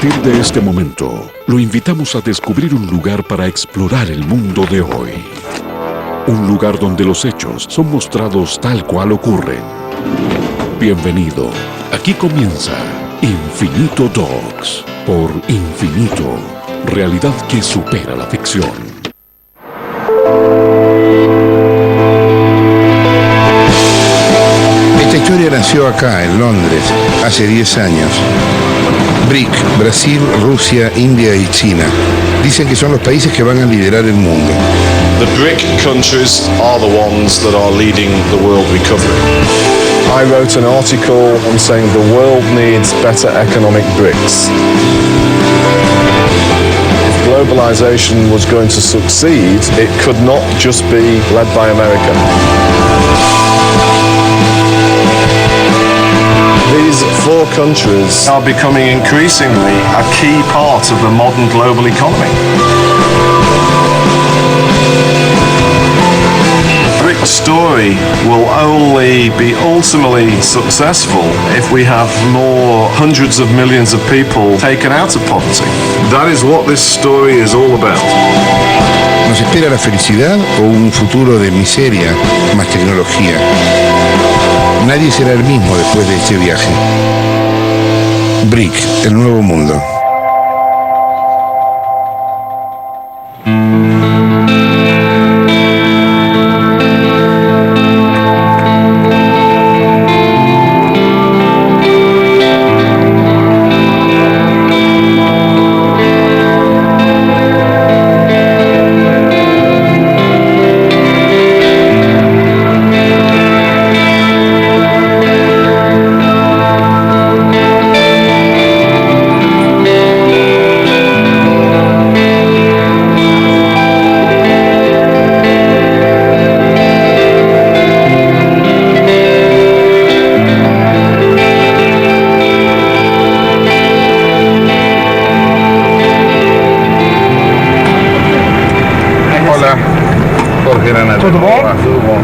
partir de este momento, lo invitamos a descubrir un lugar para explorar el mundo de hoy. Un lugar donde los hechos son mostrados tal cual ocurren. Bienvenido. Aquí comienza Infinito Docs por Infinito. Realidad que supera la ficción. Esta historia nació acá, en Londres, hace 10 años. BRIC, Brasil, Rusia, India y China. Dicen que son los países que van a liderar el mundo. The BRIC countries are the ones that are leading the world recovery. I wrote an article on saying the world needs better economic BRICs. If globalization was going to succeed, it could not just be led by America. These four countries are becoming increasingly a key part of the modern global economy. The BRIC story will only be ultimately successful if we have more hundreds of millions of people taken out of poverty. That is what this story is all about. ¿Nos espera la felicidad o un futuro de miseria más tecnología? Nadie será el mismo después de este viaje. BRIC, el nuevo mundo. Tudo bom?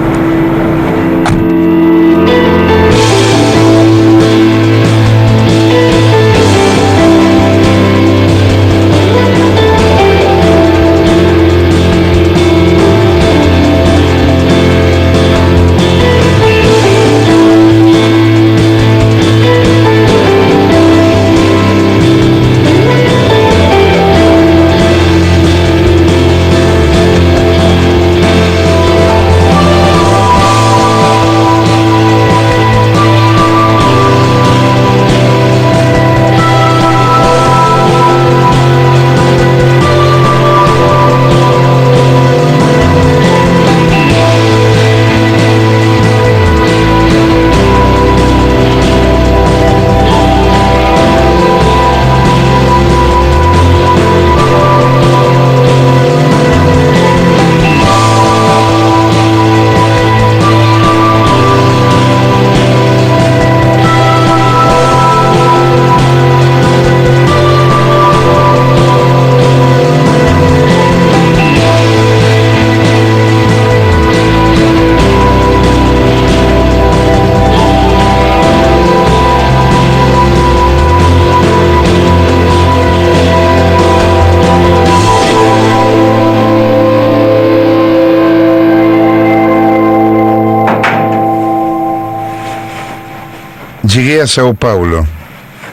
Llegué a Sao Paulo,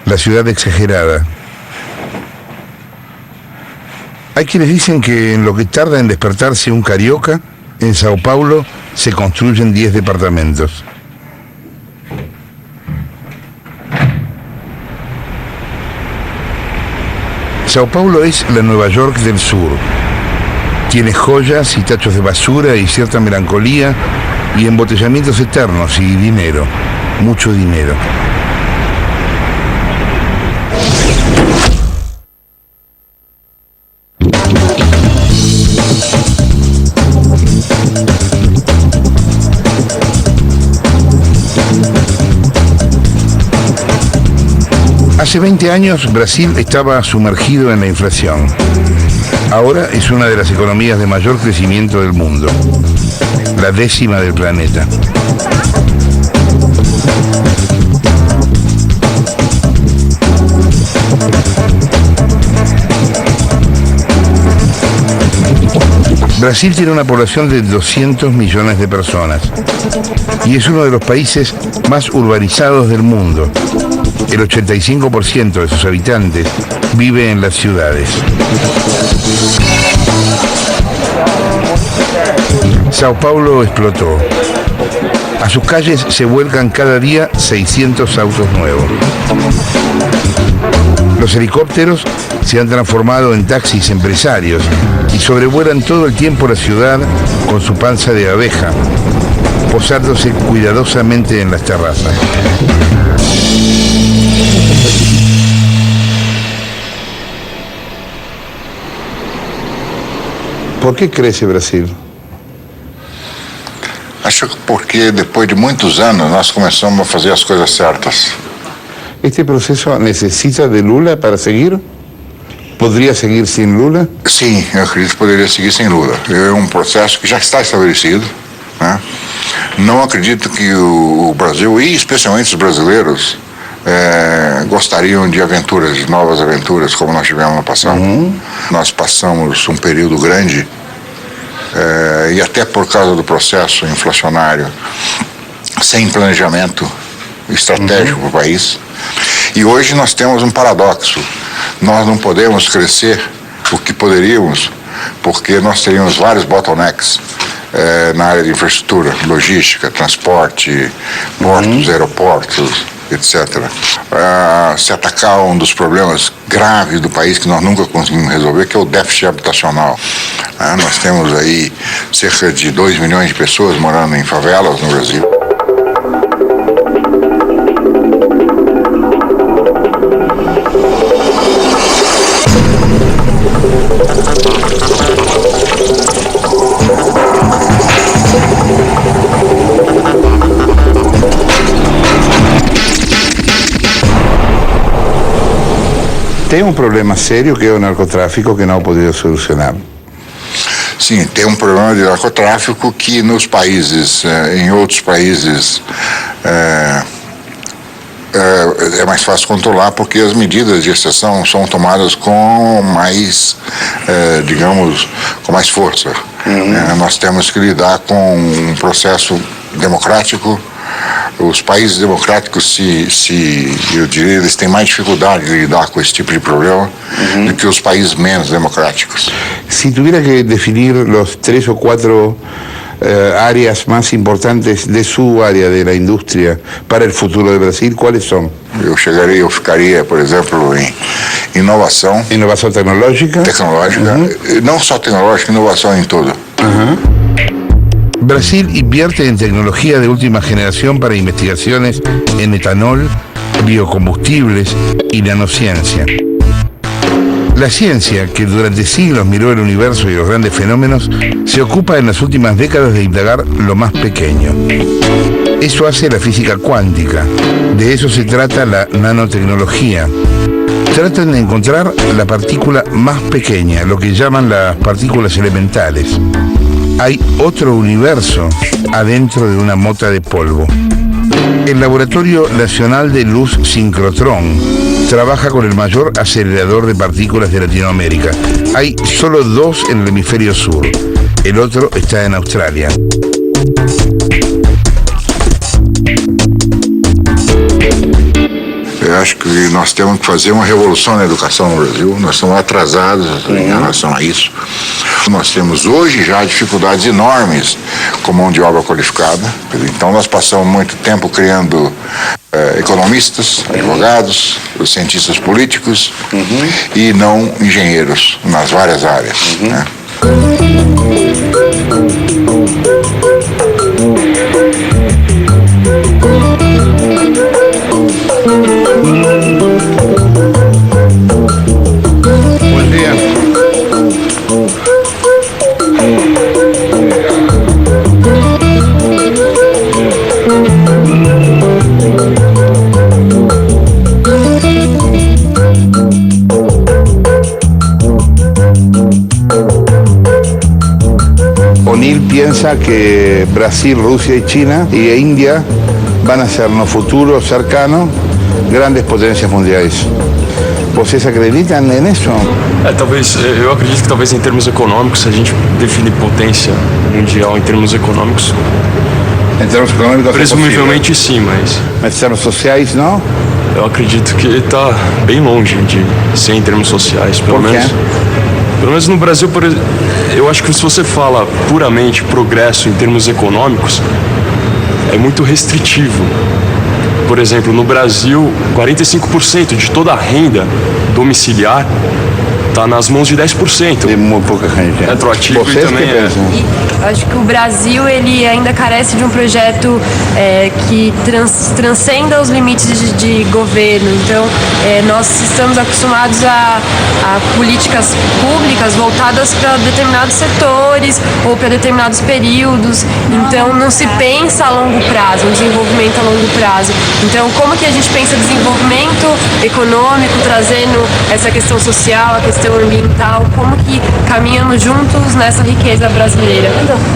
la ciudad exagerada. Hay quienes dicen que en lo que tarda en despertarse un carioca, en Sao Paulo se construyen 10 departamentos. Sao Paulo es la Nueva York del sur. Tiene joyas y tachos de basura y cierta melancolía y embotellamientos eternos y dinero. Mucho dinero. Hace 20 años Brasil estaba sumergido en la inflación. Ahora es una de las economías de mayor crecimiento del mundo, la 10ª del planeta. Brasil tiene una población de 200 millones de personas y es uno de los países más urbanizados del mundo. El 85% de sus habitantes vive en las ciudades. Sao Paulo explotó. A sus calles se vuelcan cada día 600 autos nuevos. Los helicópteros se han transformado en taxis empresarios y sobrevuelan todo el tiempo la ciudad con su panza de abeja, posándose cuidadosamente en las terrazas. ¿Por qué crece Brasil? Acho que porque depois de muitos anos nós começamos a fazer as coisas certas. ¿Este proceso necesita de Lula para seguir? ¿Podría seguir sin Lula? Sim, eu acredito que poderia seguir sem Lula. É um processo que já está estabelecido, né? Não acredito que o Brasil, e especialmente os brasileiros, gostariam de aventuras, de novas aventuras, como nós tivemos no passado. Nós passamos um período grande, e até por causa do processo inflacionário, sem planejamento estratégico para o país. E hoje nós temos um paradoxo. Nós não podemos crescer o que poderíamos, porque nós teríamos vários bottlenecks na área de infraestrutura, logística, transporte, portos, aeroportos, etc. Se atacar um dos problemas graves do país que nós nunca conseguimos resolver, que é o déficit habitacional. Nós temos aí cerca de 2 milhões de pessoas morando em favelas no Brasil. Tem um problema sério que é o narcotráfico que não podido solucionar. Sim, tem um problema de narcotráfico que nos países, em outros países, é mais fácil controlar porque as medidas de exceção são tomadas com mais, digamos, com mais força. Nós temos que lidar com um processo democrático. Os países democráticos, eu diria, eles têm mais dificuldade de lidar com esse tipo de problema do que os países menos democráticos. Si tuviera que definir los 3 o 4 áreas más importantes de su área de la industria para el futuro de Brasil, ¿cuáles son? Eu ficaria, por exemplo, em inovação. Inovação tecnológica. Não só tecnológica, inovação em tudo. Brasil invierte en tecnología de última generación para investigaciones en etanol, biocombustibles y nanociencia. La ciencia, que durante siglos miró el universo y los grandes fenómenos, se ocupa en las últimas décadas de indagar lo más pequeño. Eso hace la física cuántica. De eso se trata la nanotecnología. Tratan de encontrar la partícula más pequeña, lo que llaman las partículas elementales. Hay otro universo adentro de una mota de polvo. El Laboratorio Nacional de Luz Sincrotrón trabaja con el mayor acelerador de partículas de Latinoamérica. Hay solo 2 en el hemisferio sur. El otro está en Australia. Eu acho que nós temos que fazer uma revolução na educação no Brasil. Nós estamos atrasados em relação a isso. Nós temos hoje já dificuldades enormes com mão de obra qualificada. Então nós passamos muito tempo criando economistas, advogados, cientistas políticos e não engenheiros nas várias áreas. Né? Buen día. O'Neill piensa que Brasil, Rusia y China y India van a ser en el futuro cercano grandes potencias mundiales. ¿Vocês acreditan en eso? Eu acredito que talvez em termos econômicos, se a gente define potência mundial em termos econômicos, Em termos econômicos, presumivelmente sim, mas Mas em termos sociais, não? eu acredito que está bem longe de ser em termos sociais, pelo Por quê? menos. Pelo menos no Brasil, eu acho que se você fala puramente progresso em termos econômicos, é muito restritivo. Por exemplo, no Brasil, 45% de toda a renda domiciliar está nas mãos de 10%. Tem muito pouca gente. Retroativo e Vocês também que é. pensam? E acho que o Brasil ele ainda carece de um projeto que transcenda os limites de governo. Então, nós estamos acostumados a políticas públicas voltadas para determinados setores ou para determinados períodos. Então, não se pensa a longo prazo, um desenvolvimento a longo prazo. Então, como que a gente pensa desenvolvimento econômico, trazendo essa questão social, a questão ambiental, como que caminhamos juntos nessa riqueza brasileira?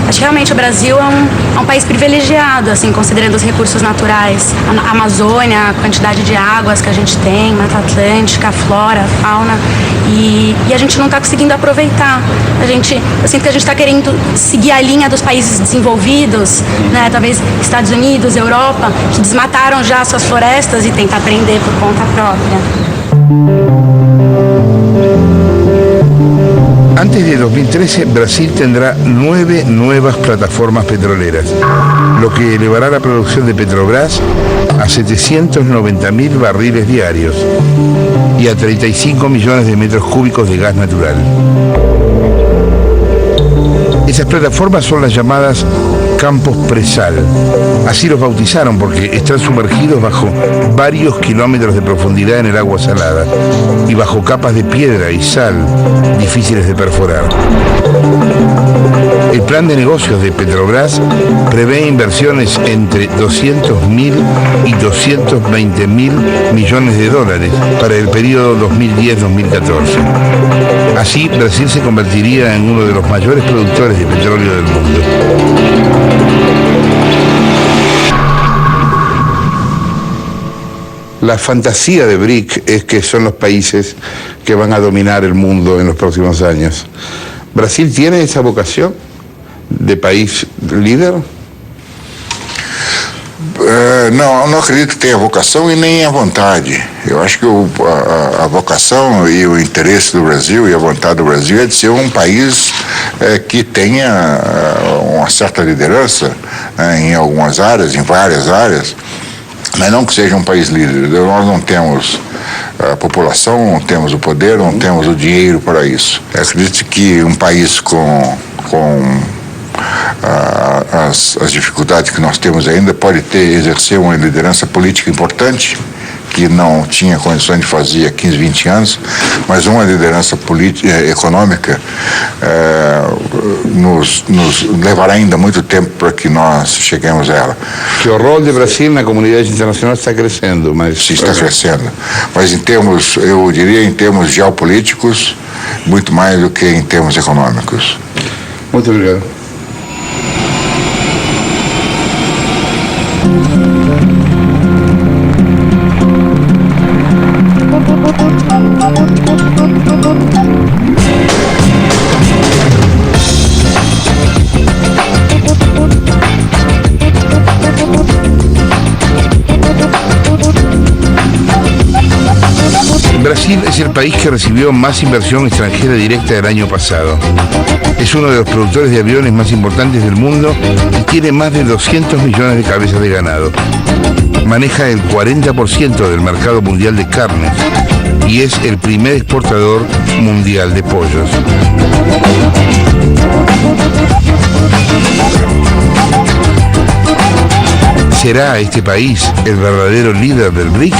Acho que realmente o Brasil é um país privilegiado, assim, considerando os recursos naturais, a Amazônia, a quantidade de águas que a gente tem, Mata Atlântica, a flora, a fauna, e a gente não está conseguindo aproveitar. Eu sinto que a gente está querendo seguir a linha dos países desenvolvidos, né, talvez Estados Unidos, Europa, que desmataram já suas florestas e tentar aprender por conta própria. Antes de 2013, Brasil tendrá 9 nuevas plataformas petroleras, lo que elevará la producción de Petrobras a 790.000 barriles diarios y a 35 millones de metros cúbicos de gas natural. Esas plataformas son las llamadas campos presal. Así los bautizaron porque están sumergidos bajo varios kilómetros de profundidad en el agua salada y bajo capas de piedra y sal difíciles de perforar. El plan de negocios de Petrobras prevé inversiones entre 200.000 y 220.000 millones de dólares para el periodo 2010-2014. Así, Brasil se convertiría en uno de los mayores productores de petróleo del mundo. La fantasía de BRIC es que son los países que van a dominar el mundo en los próximos años. ¿Brasil tiene esa vocación de país líder? Não acredito que tenha vocação e nem a vontade. Eu acho que a vocação e o interesse do Brasil e a vontade do Brasil é de ser um país que tenha uma certa liderança em algumas áreas, em várias áreas, mas não que seja um país líder. Nós não temos a população, não temos o poder, não temos o dinheiro para isso. Eu acredito que um país com as dificuldades que nós temos ainda pode exercer uma liderança política importante que não tinha condições de fazer há 15, 20 anos, mas uma liderança política, econômica nos levará ainda muito tempo para que nós cheguemos a ela. Que o rol de Brasil na comunidade internacional está crescendo, mas... Sim, está crescendo, mas em termos, eu diria em termos geopolíticos, muito mais do que em termos econômicos. Muito obrigado. Brasil es el país que recibió más inversión extranjera directa del año pasado. Es uno de los productores de aviones más importantes del mundo y tiene más de 200 millones de cabezas de ganado. Maneja el 40% del mercado mundial de carnes y es el primer exportador mundial de pollos. ¿Será este país el verdadero líder del BRIC?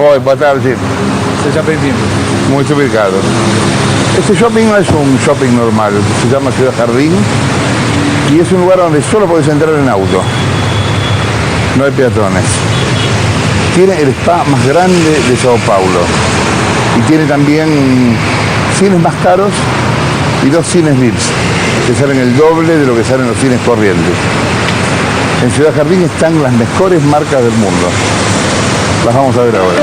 Oi, boa tarde. Seja bem-vindo. Muito obrigado. Este shopping no es un shopping normal, se llama Ciudad Jardín y es un lugar donde solo puedes entrar en auto. No hay peatones. Tiene el spa más grande de Sao Paulo y tiene también cines más caros y 2 cines VIPs que salen el doble de lo que salen los cines corrientes. En Ciudad Jardín están las mejores marcas del mundo. Las vamos a ver ahora.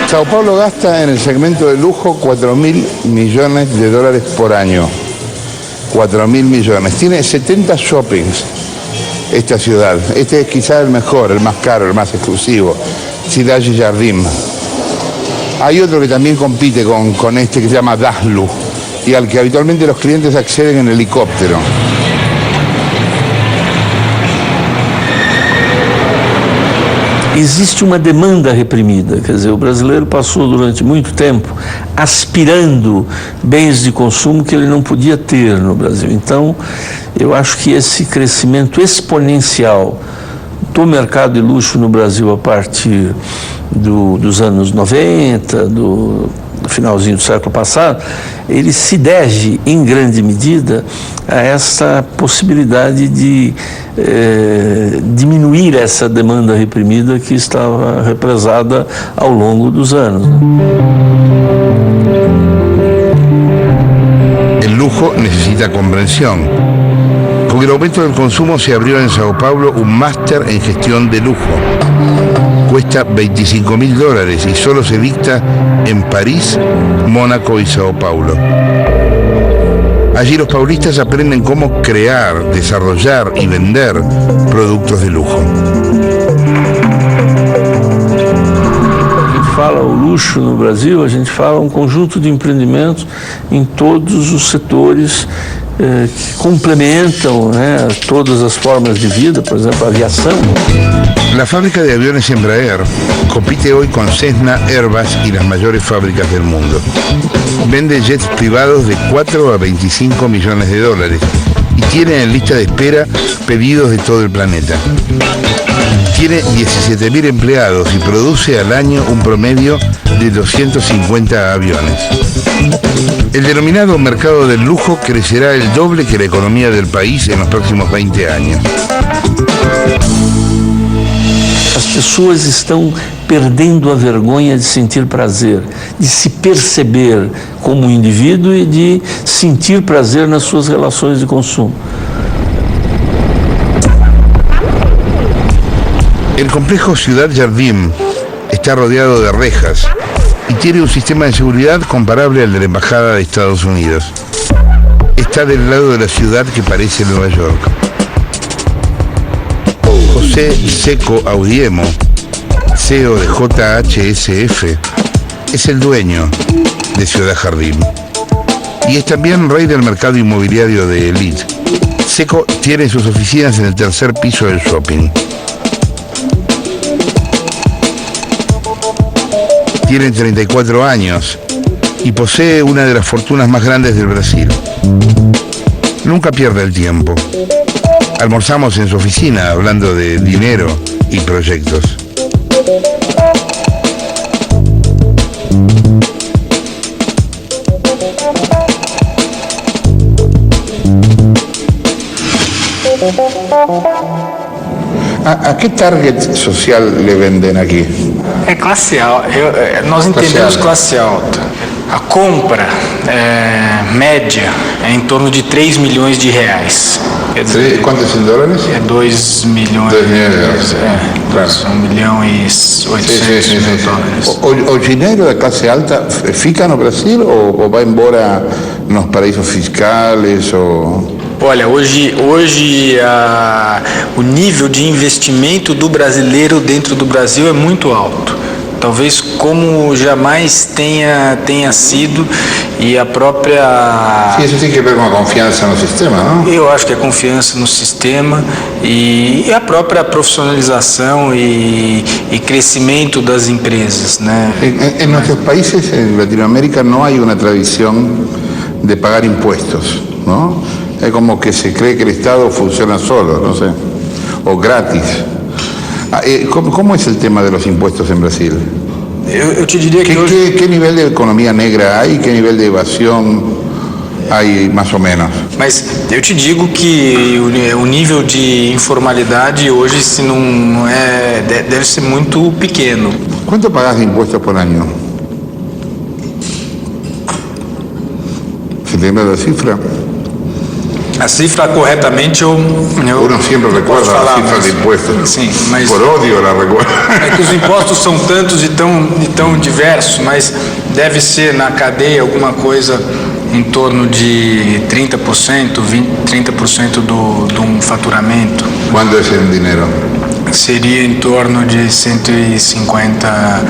Sao Paulo gasta en el segmento de lujo 4.000 millones de dólares por año. 4.000 millones. Tiene 70 shoppings esta ciudad. Este es quizá el mejor, el más caro, el más exclusivo. Cidade Jardim. Hay otro que también compite con este que se llama Daslu y al que habitualmente los clientes acceden en helicóptero. Existe uma demanda reprimida, quer dizer, o brasileiro passou durante muito tempo aspirando bens de consumo que ele não podia ter no Brasil. Então, eu acho que esse crescimento exponencial do mercado de luxo no Brasil a partir dos anos 90, do finalzinho do século passado, ele se deve, em grande medida, a essa possibilidade de diminuir essa demanda reprimida que estava represada ao longo dos anos. El lujo necesita comprensión. Con el aumento del consumo se abrió en Sao Paulo un máster en gestión de lujo. Cuesta $25.000 y solo se dicta en París, Mónaco y Sao Paulo. Allí los paulistas aprenden cómo crear, desarrollar y vender productos de lujo. A gente fala o luxo no Brasil, a gente fala um conjunto de empreendimentos em todos os setores que complementam, né, todas as formas de vida, por exemplo, a aviação. La fábrica de aviones Embraer compite hoy con Cessna, Airbus y las mayores fábricas del mundo. Vende jets privados de 4 a 25 millones de dólares y tiene en lista de espera pedidos de todo el planeta. Tiene 17.000 empleados y produce al año un promedio de 250 aviones. El denominado mercado del lujo crecerá el doble que la economía del país en los próximos 20 años. As pessoas estão perdendo a vergonha de sentir prazer, de se perceber como indivíduo e de sentir prazer nas suas relações de consumo. El complejo Ciudad Jardim está rodeado de rejas y tiene un sistema de seguridad comparable al de la Embajada de Estados Unidos. Está del lado de la ciudad que parece Nueva York. José Seco Audiemo, CEO de JHSF, es el dueño de Ciudad Jardín y es también rey del mercado inmobiliario de Elite. Seco tiene sus oficinas en el tercer piso del shopping. Tiene 34 años y posee una de las fortunas más grandes del Brasil. Nunca pierde el tiempo. Almorzamos en su oficina hablando de dinero y proyectos. ¿A qué target social le venden aqui? É classe alta. Nós entendemos classe alta. A compra média é em torno de 3 milhões de reais. Quer dizer, quantos em dólares? É 2 milhões. 2 milhões de dólares. Claro. 1 milhão e 800 mil dólares. O dinheiro da classe alta fica no Brasil ou vai embora nos paraísos fiscais? Olha, hoje o nível de investimento do brasileiro dentro do Brasil é muito alto. Talvez como jamais tenha sido, e a própria... Sim, isso tem que ver com a confiança no sistema, não? Eu acho que a confiança no sistema e a própria profissionalização e crescimento das empresas, né? En nuestros países, en Latinoamérica, no hay una tradición de pagar impuestos, ¿no? Es como que se cree que el Estado funciona solo, no sé, o gratis. ¿Cómo es el tema de los impuestos en Brasil? Eu te diria que hoje... ¿Qué nivel de economía negra hay? ¿Qué nivel de evasión hay más o menos? Mas eu te digo que o nível de informalidade hoje se não deve ser muito pequeno. ¿Cuánto pagas de impuestos por año? ¿Se lembra da cifra? A cifra corretamente Uno siempre recuerda la cifra de impuestos. Sim, mas por ódio la recuerda. É que os impostos são tantos e tão diversos, mas deve ser na cadeia alguma coisa em torno de 30%, 30% de um faturamento. Quanto é esse dinheiro? Seria em torno de 150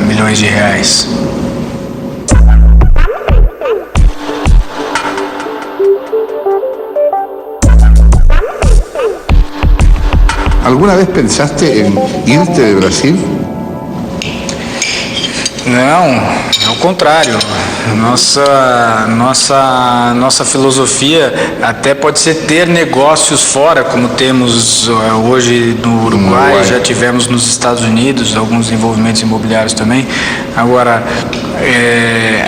milhões de reais. ¿Alguna vez pensaste en irte de Brasil? Não, ao contrário. Nossa filosofia até pode ser ter negócios fora, como temos hoje no Uruguai, já tivemos nos Estados Unidos, alguns envolvimentos imobiliários também. Agora,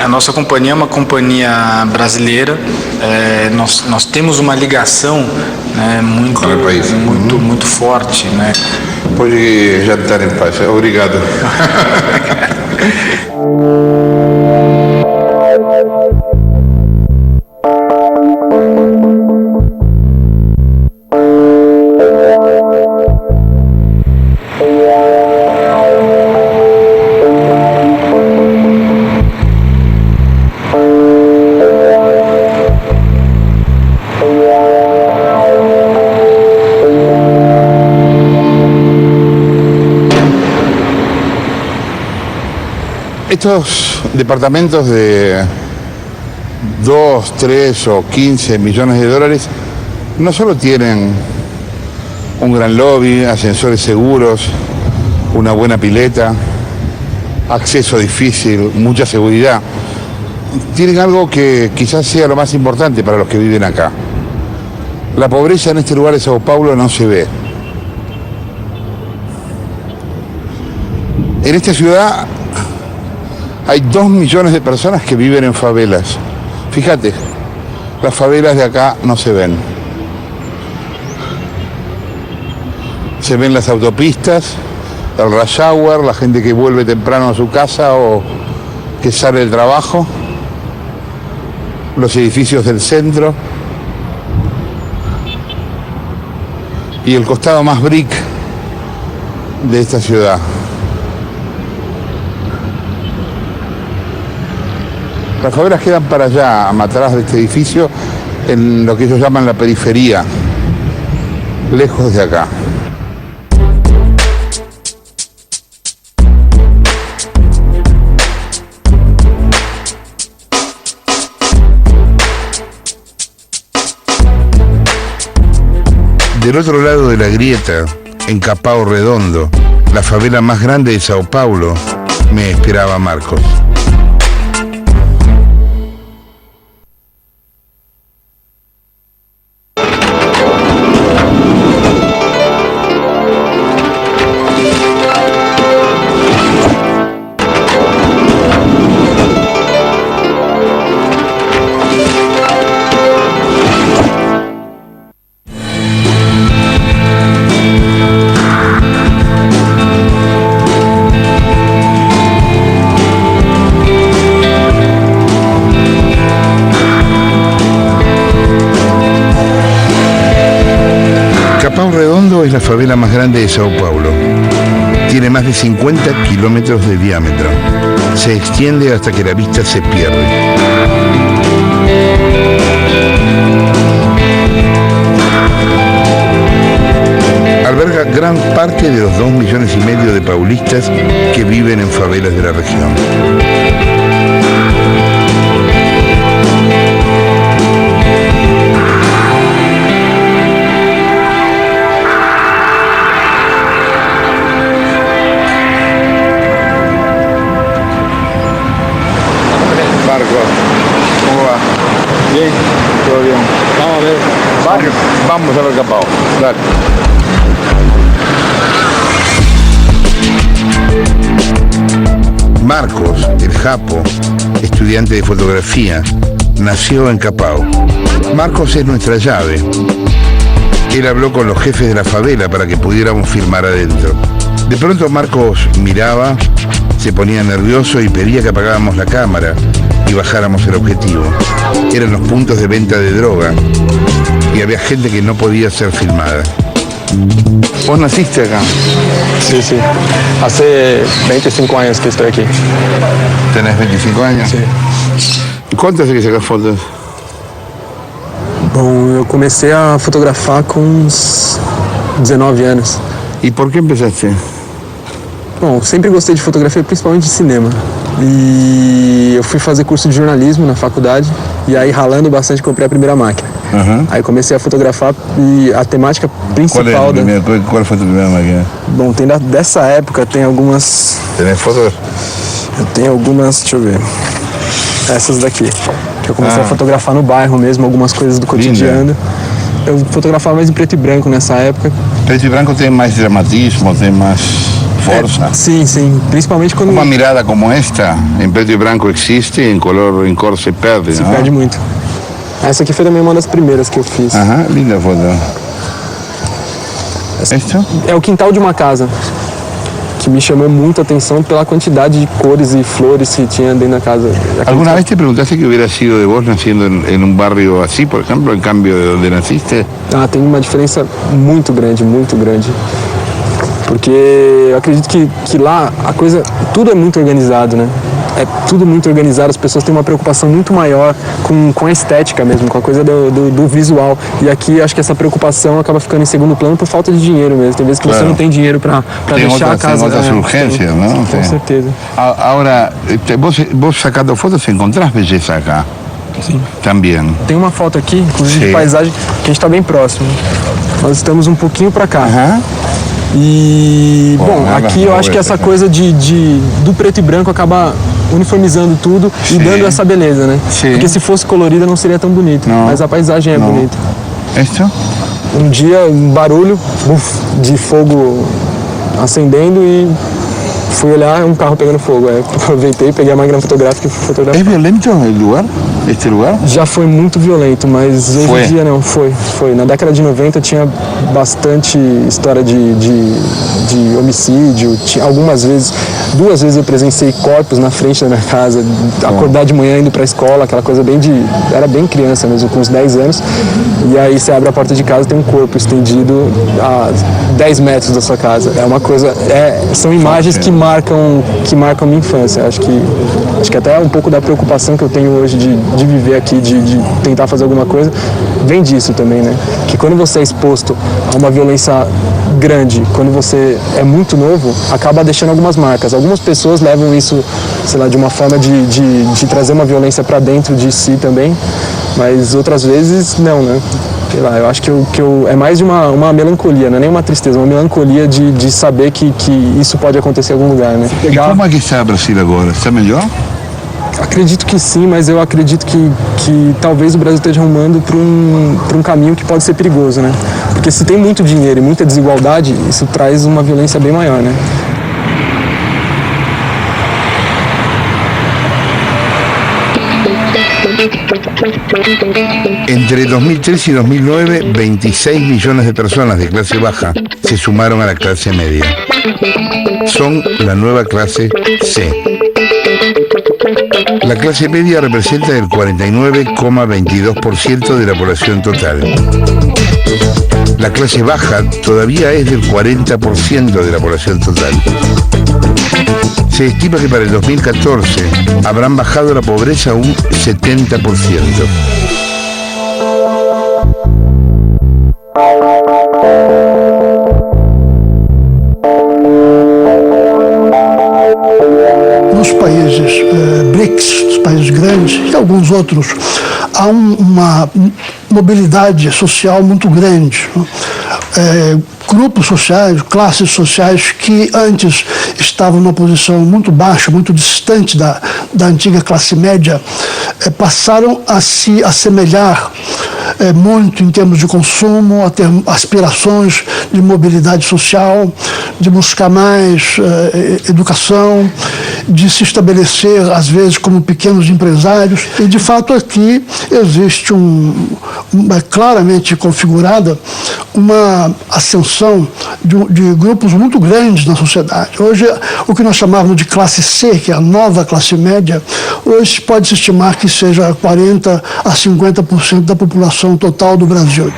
a nossa companhia é uma companhia brasileira, nós temos uma ligação, né, muito forte, né? Pode jantar em paz. Obrigado. Estos departamentos de 2, 3 o 15 millones de dólares no solo tienen un gran lobby, ascensores seguros, una buena pileta, acceso difícil, mucha seguridad. Tienen algo que quizás sea lo más importante para los que viven acá. La pobreza en este lugar de Sao Paulo no se ve. En esta ciudad hay 2 millones de personas que viven en favelas. Fíjate, las favelas de acá no se ven. Se ven las autopistas, el rush hour, la gente que vuelve temprano a su casa o que sale del trabajo, los edificios del centro y el costado más brick de esta ciudad. Las favelas quedan para allá, atrás de este edificio, en lo que ellos llaman la periferia, lejos de acá. Del otro lado de la grieta, en Capão Redondo, la favela más grande de Sao Paulo, me esperaba Marcos. Redondo es la favela más grande de Sao Paulo. Tiene más de 50 kilómetros de diámetro. Se extiende hasta que la vista se pierde. Alberga gran parte de los 2,5 millones de paulistas que viven en favelas de la región. Bien, todo bien. Vamos a ver. Vamos a ver Capao. Dale. Marcos, el Japo, estudiante de fotografía, nació en Capao. Marcos es nuestra llave. Él habló con los jefes de la favela para que pudiéramos filmar adentro. De pronto Marcos miraba, se ponía nervioso y pedía que apagáramos la cámara y bajáramos el objetivo. Eran los puntos de venta de droga y había gente que no podía ser filmada. ¿Vos naciste acá? Sí, sí. Hace 25 años que estoy aquí. ¿Tenés 25 años? Sí. ¿Cuánto hace que sacas fotos? Bom, eu comecei a fotografar com uns 19 anos. ¿Y por qué empezaste? Bom, sempre gostei de fotografia, principalmente de cinema. E eu fui fazer curso de jornalismo na faculdade e aí ralando bastante comprei a primeira máquina. Uhum. Aí comecei a fotografar e a temática principal Qual foi a tua primeira máquina? Bom, tem dessa época, tem algumas... Tem fotos? Eu tenho algumas, deixa eu ver. Essas daqui. Que eu comecei a fotografar no bairro mesmo, algumas coisas do cotidiano. Linda. Eu fotografava mais em preto e branco nessa época. Preto e branco tem mais dramatismo, tem mais força. Sim, sim. Principalmente quando... Uma mirada como esta, em preto e branco existe, em cor se perde, Se não? perde muito. Essa aqui foi também uma das primeiras que eu fiz. Aham, linda foto. Isto? É o quintal de uma casa, que me chamou muito a atenção pela quantidade de cores e flores que tinha dentro da casa. ¿Alguna vez te preguntaste qué hubiera sido de vos naciendo en un barrio así, por ejemplo, en cambio de donde naciste? Ah, tem uma diferença muito grande, muito grande. Porque eu acredito que lá a coisa, tudo é muito organizado, né? É tudo muito organizado, as pessoas têm uma preocupação muito maior com a estética mesmo, com a coisa do visual. E aqui acho que essa preocupação acaba ficando em segundo plano por falta de dinheiro mesmo. Tem vezes que você não tem dinheiro para deixar a casa. Tem outras urgências, não? Com certeza. Agora, vos sacando fotos, encontrás beleza acá? Sim. Também. Tem uma foto aqui, inclusive de paisagem, que a gente está bem próximo. Nós estamos um pouquinho para cá. E, bom, aqui eu acho que essa coisa do preto e branco acaba uniformizando tudo e dando essa beleza, né? Sim. Porque se fosse colorida não seria tão bonito, mas a paisagem é bonita. Isto? Um dia, um barulho de fogo acendendo e fui olhar, um carro pegando fogo. Aí aproveitei, peguei a máquina fotográfica e fui fotografar. É violento o lugar? Este lugar? Já foi muito violento, mas hoje em dia não, foi. Na década de 90 tinha bastante história de homicídio. Algumas vezes, 2 vezes eu presenciei corpos na frente da minha casa, acordar de manhã indo pra escola, aquela coisa era bem criança mesmo, com uns 10 anos. E aí você abre a porta de casa e tem um corpo estendido a 10 metros da sua casa. É uma coisa, são imagens que marcam minha infância. Acho que até um pouco da preocupação que eu tenho hoje de viver aqui, de tentar fazer alguma coisa, vem disso também, né? Que quando você é exposto a uma violência grande, quando você é muito novo, acaba deixando algumas marcas. Algumas pessoas levam isso, sei lá, de uma forma de trazer uma violência para dentro de si também, mas outras vezes não, né? Sei lá, eu acho que é mais de uma melancolia, não é nem uma tristeza, uma melancolia de saber que isso pode acontecer em algum lugar, né? E como é que está o Brasil agora? Está melhor? Acredito que sim, mas eu acredito que talvez o Brasil esteja rumando para um caminho que pode ser perigoso, né? Porque se tem muito dinheiro e muita desigualdade, isso traz uma violência bem maior, né? Entre 2003 y 2009, 26 millones de personas de clase baja se sumaron a la clase media. Son la nueva clase C. La clase media representa el 49,22% de la población total. La clase baja todavía es del 40% de la población total. Se estima que para el 2014 habrán bajado la pobreza un 70%. Nos países BRICS, os países grandes e alguns outros, há uma mobilidade social muito grande. Grupos sociais, classes sociais que antes estavam numa posição muito baixa, muito distante da antiga classe média, passaram a se assemelhar muito em termos de consumo, a ter aspirações de mobilidade social, de buscar mais educação, de se estabelecer, às vezes, como pequenos empresários. E, de fato, aqui existe claramente configurada uma ascensão de grupos muito grandes na sociedade. Hoje, o que nós chamávamos de classe C, que é a nova classe média, hoje pode-se estimar que seja 40% a 50% da população total do Brasil.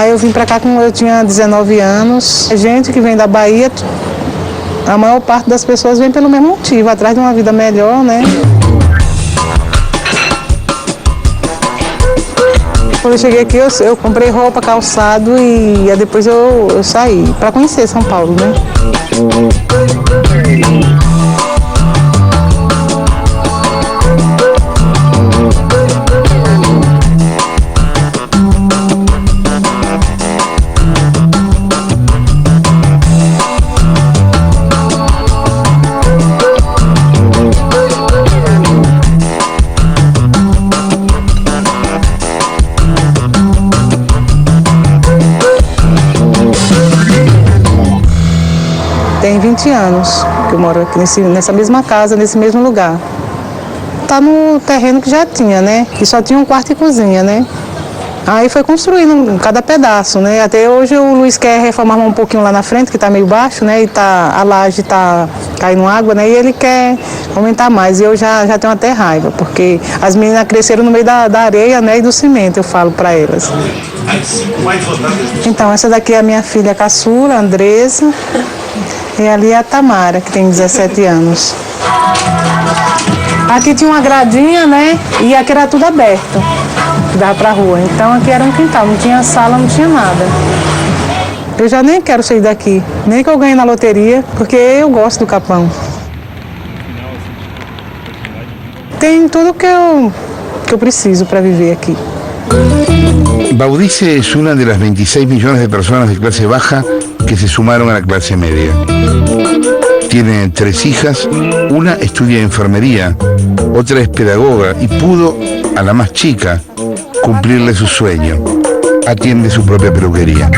Eu vim para cá quando eu tinha 19 anos. A gente que vem da Bahia, a maior parte das pessoas vem pelo mesmo motivo, atrás de uma vida melhor, né? Quando eu cheguei aqui, eu comprei roupa, calçado e depois eu saí para conhecer São Paulo, né? Tem 20 anos que eu moro aqui nessa mesma casa, nesse mesmo lugar. Tá no terreno que já tinha, né? Que só tinha um quarto e cozinha, né? Aí foi construindo cada pedaço, né? Até hoje o Luiz quer reformar um pouquinho lá na frente, que tá meio baixo, né? E a laje tá caindo água, né? E ele quer aumentar mais. E eu já tenho até raiva, porque as meninas cresceram no meio da areia, né? E do cimento, eu falo para elas. Então, essa daqui é a minha filha caçula, Andressa. E ali é a Tamara, que tem 17 anos. Aqui tinha uma gradinha, né? E aqui era tudo aberto, que dava pra rua. Então aqui era um quintal, não tinha sala, não tinha nada. Eu já nem quero sair daqui, nem que eu ganhe na loteria, porque eu gosto do Capão. Tem tudo que eu preciso para viver aqui. Baudice es una de las 26 millones de personas de clase baja que se sumaron a la clase media. Tiene 3 hijas, una estudia enfermería, otra es pedagoga y pudo, a la más chica, cumplirle su sueño. Atiende su propia peluquería.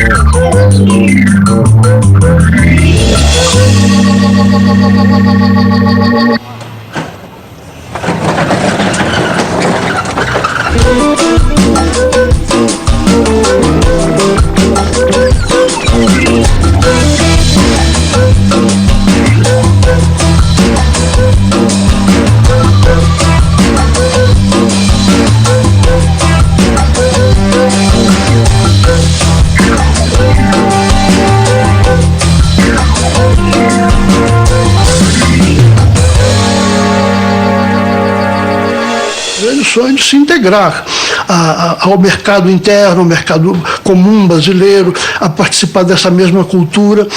Sonho de se integrar ao mercado interno, ao mercado comum brasileiro, a participar dessa mesma cultura,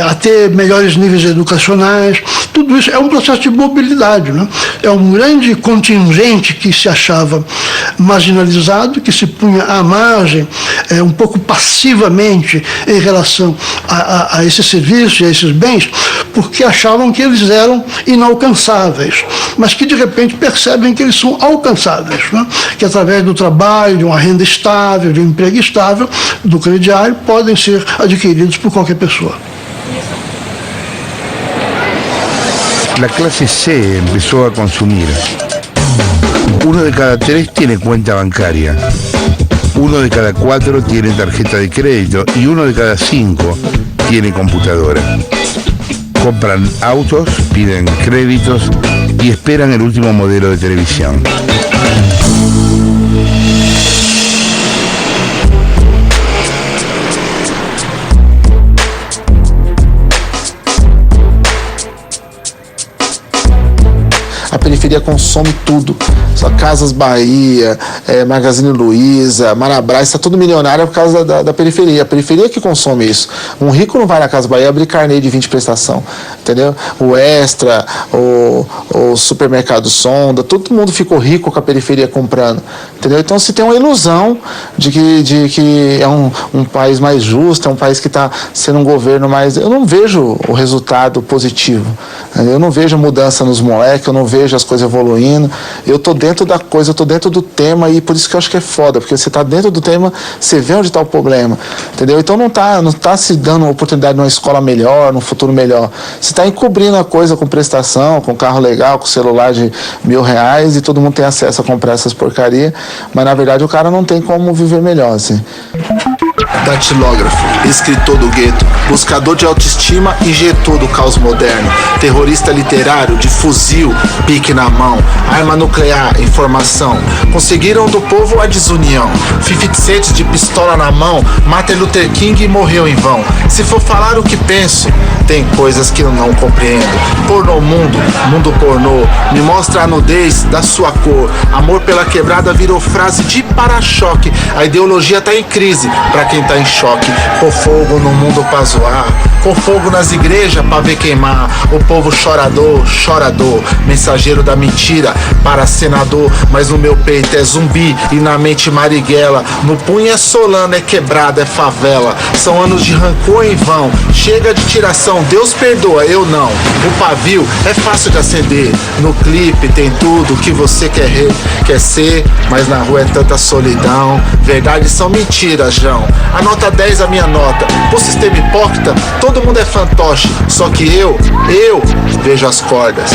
a ter melhores níveis educacionais. Tudo isso é um processo de mobilidade, né? É um grande contingente que se achava marginalizado, que se punha à margem, um pouco passivamente em relação a esses serviços e a esses bens, porque achavam que eles eram inalcançáveis, mas que de repente percebem que eles são alcançáveis, né? Que através do trabalho, de uma renda estável, de um emprego estável, do crediário, podem ser adquiridos por qualquer pessoa. la clase C empezó a consumir. 1 de cada 3 tiene cuenta bancaria. 1 de cada 4 tiene tarjeta de crédito y 1 de cada 5 tiene computadora. Compran autos, piden créditos y esperan el último modelo de televisión. A periferia consome tudo. Só Casas Bahia, Magazine Luiza, Marabras, está tudo milionário por causa da periferia. A periferia que consome isso. Um rico não vai na Casa Bahia abrir carnê de 20 prestação, entendeu? O Extra, o Supermercado Sonda, todo mundo ficou rico com a periferia comprando, entendeu? Então se tem uma ilusão de que é um país mais justo, é um país que está sendo um governo mais... Eu não vejo o resultado positivo, eu não vejo mudança nos moleques, eu não vejo as coisas evoluindo. Eu tô dentro da coisa, eu tô dentro do tema e por isso que eu acho que é foda, porque você tá dentro do tema, você vê onde tá o problema, entendeu? Então não tá se dando uma oportunidade numa escola melhor, num futuro melhor. Você tá encobrindo a coisa com prestação, com carro legal, com celular de R$1.000 e todo mundo tem acesso a comprar essas porcarias, mas na verdade o cara não tem como viver melhor, assim. Datilógrafo, escritor do gueto, buscador de autoestima, injetor do caos moderno, terrorista literário, de fuzil, pique na mão, arma nuclear, informação, conseguiram do povo a desunião, 50 Cent de pistola na mão, Martin Luther King morreu em vão. Se for falar o que penso, tem coisas que eu não compreendo. Pornô mundo pornô, me mostra a nudez da sua cor, amor pela quebrada virou frase de para-choque, a ideologia tá em crise pra quem tá em choque, com fogo no mundo pra zoar, com fogo nas igrejas pra ver queimar, o povo chorador, mensageiro da mentira para senador, mas no meu peito é zumbi e na mente Marighella, no punho é Solano, é quebrada, é favela, são anos de rancor em vão, chega de tiração, Deus perdoa, eu não, o pavio é fácil de acender, no clipe tem tudo que você quer ser, mas na rua é tanta solidão, verdades são mentiras, João, a nota 10 a minha nota, pro sistema hipócrita, todo mundo é fantoche, só que eu vejo as cordas.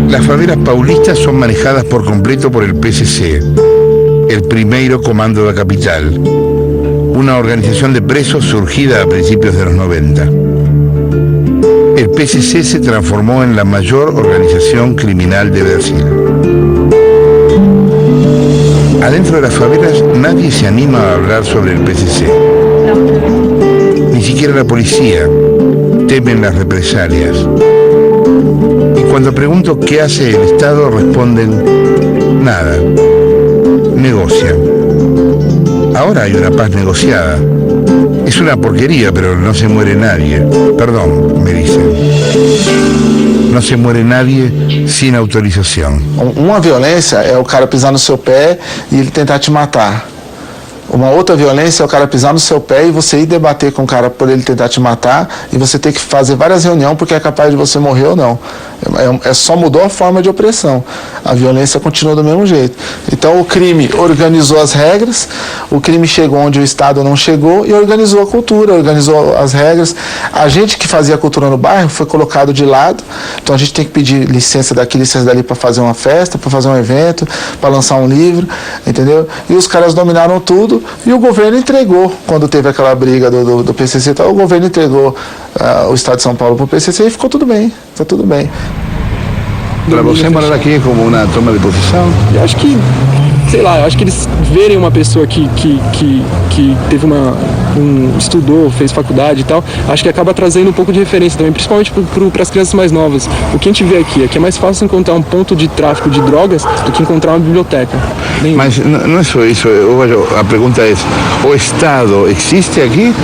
Las favelas paulistas son manejadas por completo por el PCC, el Primeiro Comando da Capital, una organización de presos surgida a principios de los 90. El PCC se transformó en la mayor organización criminal de Brasil. Adentro de las favelas nadie se anima a hablar sobre el PCC. Ni siquiera la policía. Temen las represalias. Y cuando pregunto qué hace el Estado, responden, nada. Negocian. Ahora hay una paz negociada. Es una porquería, pero no se muere nadie. Perdón, me dicen. Não se muere nadie sem autorização. Uma violência é o cara pisar no seu pé e ele tentar te matar. Uma outra violência é o cara pisar no seu pé e você ir debater com o cara por ele tentar te matar e você ter que fazer várias reuniões porque é capaz de você morrer ou não. Só mudou a forma de opressão. A violência continua do mesmo jeito. Então o crime organizou as regras, o crime chegou onde o Estado não chegou e organizou a cultura, organizou as regras. A gente que fazia a cultura no bairro foi colocado de lado, então a gente tem que pedir licença daqui, licença dali para fazer uma festa, para fazer um evento, para lançar um livro, entendeu? E os caras dominaram tudo e o governo entregou, quando teve aquela briga do PCC, o governo entregou o Estado de São Paulo para o PCC e ficou tudo bem, está tudo bem. Para você morar aqui é como uma toma de posição? Eu acho que, sei lá, eu acho que eles verem uma pessoa que teve estudou, fez faculdade e tal, acho que acaba trazendo um pouco de referência também, principalmente para as crianças mais novas. O que a gente vê aqui é mais fácil encontrar um ponto de tráfico de drogas do que encontrar uma biblioteca. Mas não é só isso, a pergunta é, o Estado existe aqui?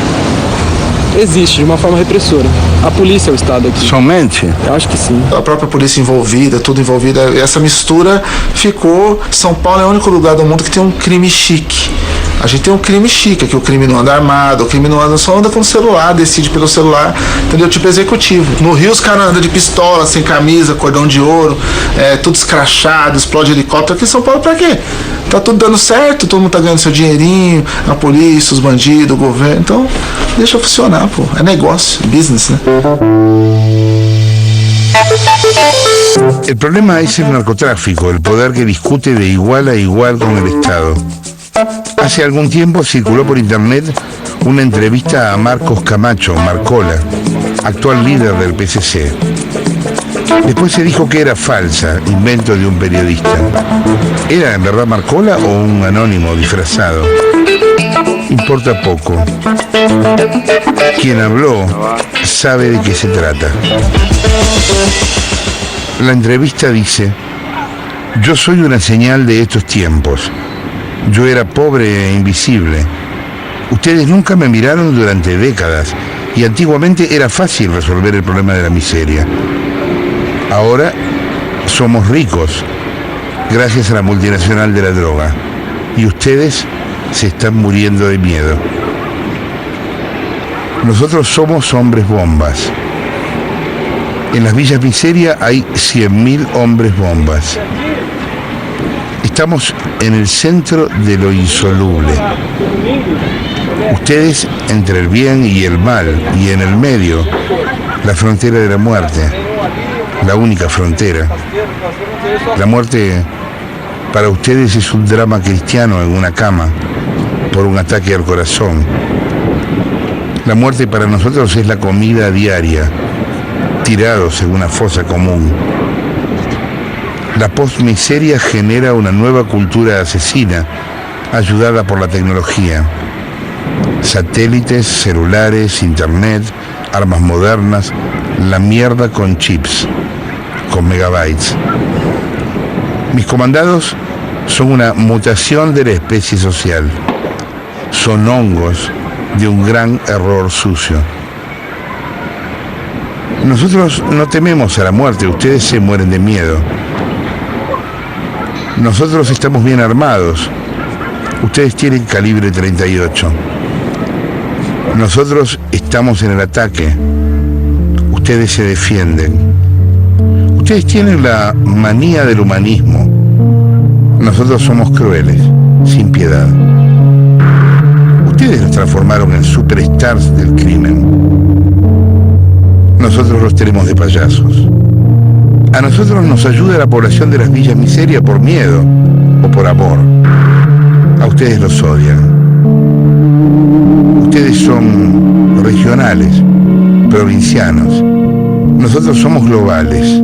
Existe, de uma forma repressora. A polícia é o Estado aqui. Somente? Eu acho que sim. A própria polícia envolvida, tudo envolvido. Essa mistura ficou... São Paulo é o único lugar do mundo que tem um crime chique. A gente tem um crime chique, que o crime não anda armado, o crime não anda, só anda com o celular, decide pelo celular, entendeu? Tipo executivo. No Rio os caras andam de pistola, sem camisa, cordão de ouro, tudo escrachado, explode helicóptero. Aqui em São Paulo pra quê? Tá tudo dando certo, todo mundo tá ganhando seu dinheirinho, a polícia, os bandidos, o governo. Então, deixa funcionar, pô. É negócio, business, né? El problema es el narcotráfico, el poder que discute de igual a igual con el Estado. Hace algún tiempo circuló por internet una entrevista a Marcos Camacho, Marcola, actual líder del PCC. Después se dijo que era falsa, invento de un periodista. ¿Era en verdad Marcola o un anónimo disfrazado? Importa poco. Quien habló sabe de qué se trata. La entrevista dice: yo soy una señal de estos tiempos. Yo era pobre e invisible. Ustedes nunca me miraron durante décadas y antiguamente era fácil resolver el problema de la miseria. Ahora somos ricos gracias a la multinacional de la droga y ustedes se están muriendo de miedo. Nosotros somos hombres bombas. En las villas miseria hay 100.000 hombres bombas. Estamos en el centro de lo insoluble. Ustedes entre el bien y el mal, y en el medio, la frontera de la muerte. La única frontera. La muerte para ustedes es un drama cristiano en una cama por un ataque al corazón. La muerte para nosotros es la comida diaria, tirados en una fosa común. La postmiseria genera una nueva cultura asesina, ayudada por la tecnología. Satélites, celulares, internet, armas modernas, la mierda con chips, con megabytes. Mis comandados son una mutación de la especie social. Son hongos de un gran error sucio. Nosotros no tememos a la muerte, ustedes se mueren de miedo. Nosotros estamos bien armados, ustedes tienen calibre 38. Nosotros estamos en el ataque, ustedes se defienden. Ustedes tienen la manía del humanismo, nosotros somos crueles, sin piedad. Ustedes nos transformaron en superstars del crimen. Nosotros los tenemos de payasos. A nosotros nos ayuda la población de las villas miseria por miedo o por amor. A ustedes los odian. Ustedes son regionales, provincianos. Nosotros somos globales.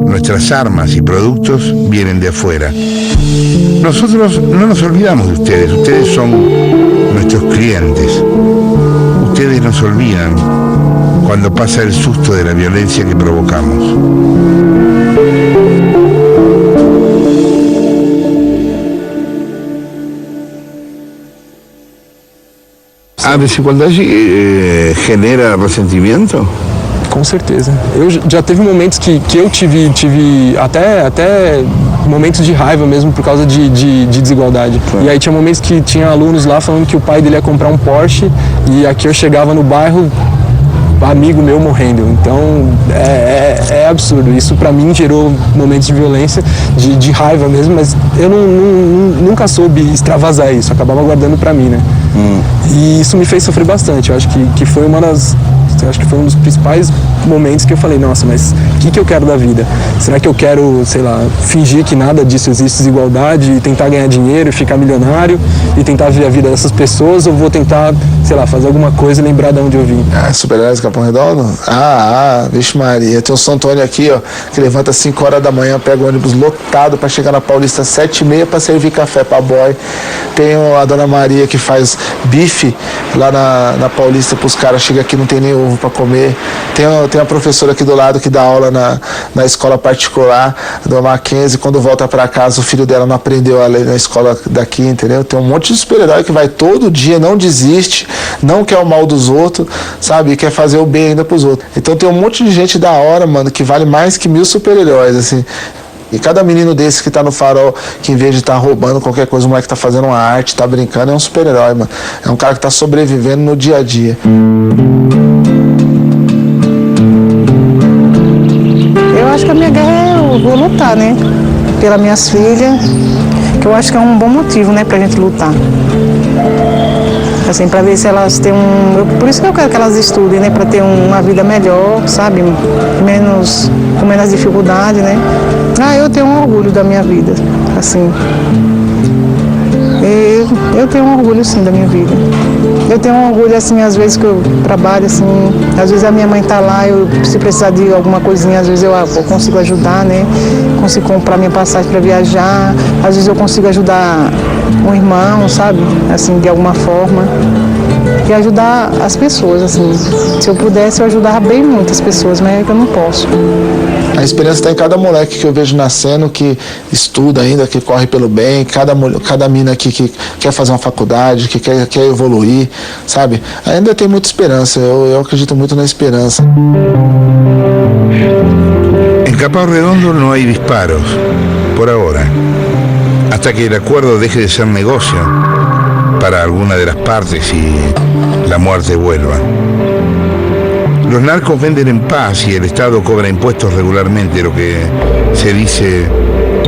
Nuestras armas y productos vienen de afuera. Nosotros no nos olvidamos de ustedes. Ustedes son nuestros clientes. Ustedes nos olvidan cuando pasa el susto de la violencia que provocamos. ¿A desigualdad genera ressentimento? Com certeza. Eu já teve momentos que eu tive até momentos de raiva mesmo por causa de desigualdade. Claro. E aí tinha momentos que tinha alunos lá falando que o pai dele ia comprar um Porsche e aqui eu chegava no bairro, amigo meu morrendo. Então é absurdo. Isso pra mim gerou momentos de violência, de raiva mesmo, mas eu nunca soube extravasar isso, acabava guardando pra mim, né? E isso me fez sofrer bastante. Eu acho que foi um dos principais momentos que eu falei, nossa, mas o que eu quero da vida? Será que eu quero, sei lá, fingir que nada disso existe, desigualdade, e tentar ganhar dinheiro e ficar milionário e tentar viver a vida dessas pessoas, ou vou tentar, sei lá, fazer alguma coisa e lembrar de onde eu vim? Super-heróis do Capão Redondo? Vixe Maria, tem o São Antônio aqui, ó, que levanta às 5 horas da manhã, pega o ônibus lotado pra chegar na Paulista às 7h30 pra servir café pra boy. Tem a Dona Maria que faz bife lá na Paulista pros caras, chega aqui não tem nem ovo pra comer. Tem a professora aqui do lado que dá aula na escola particular do Mackenzie, quando volta pra casa o filho dela não aprendeu a ler na escola daqui, entendeu? Tem um monte de super-herói que vai todo dia, não desiste, não quer o mal dos outros, sabe? E quer fazer o bem ainda pros outros. Então tem um monte de gente da hora, mano, que vale mais que 1000 super-heróis, assim. E cada menino desse que tá no farol, que em vez de estar roubando qualquer coisa, o moleque tá fazendo uma arte, tá brincando, é um super-herói, mano. É um cara que tá sobrevivendo no dia a dia. Eu acho que a minha guerra eu vou lutar, né? Pelas minhas filhas, que eu acho que é um bom motivo, né, pra gente lutar. Assim, para ver se elas têm por isso que eu quero que elas estudem, né, para ter uma vida melhor, sabe, com menos dificuldade, né. Eu tenho um orgulho da minha vida, assim. Eu tenho um orgulho, sim, da minha vida. Eu tenho um orgulho, assim, às vezes que eu trabalho, assim, às vezes a minha mãe tá lá, se precisar de alguma coisinha, às vezes eu consigo ajudar, né? Consigo comprar minha passagem para viajar, às vezes eu consigo ajudar um irmão, sabe? Assim, de alguma forma. E ajudar as pessoas, assim. Se eu pudesse, eu ajudava bem muitas pessoas, mas é que eu não posso. A esperança está em cada moleque que eu vejo nascendo, que estuda ainda, que corre pelo bem, cada mina que quer fazer uma faculdade, que quer evoluir, sabe? Ainda tem muita esperança, eu acredito muito na esperança. En Capão Redondo no hay disparos, por ahora, hasta que el acuerdo deje de ser negocio para alguna de las partes y la muerte vuelva. Los narcos venden en paz y el Estado cobra impuestos regularmente, lo que se dice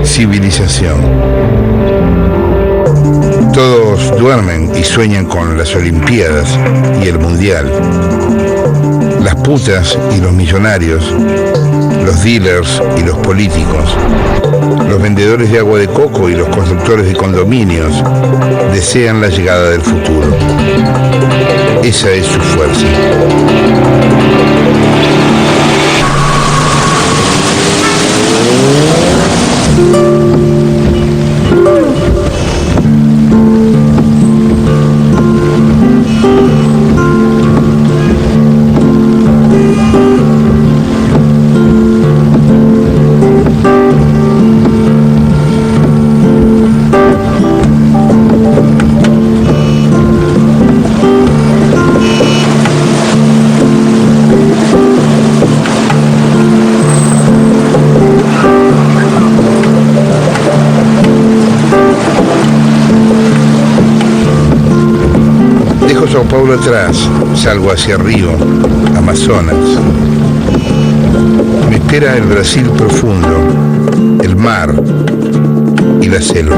civilización. Todos duermen y sueñan con las Olimpiadas y el Mundial. Las putas y los millonarios, los dealers y los políticos, los vendedores de agua de coco y los constructores de condominios desean la llegada del futuro. Esa es su fuerza. Sao Paulo atrás, salgo hacia Río, Amazonas. Me espera el Brasil profundo, el mar y la selva.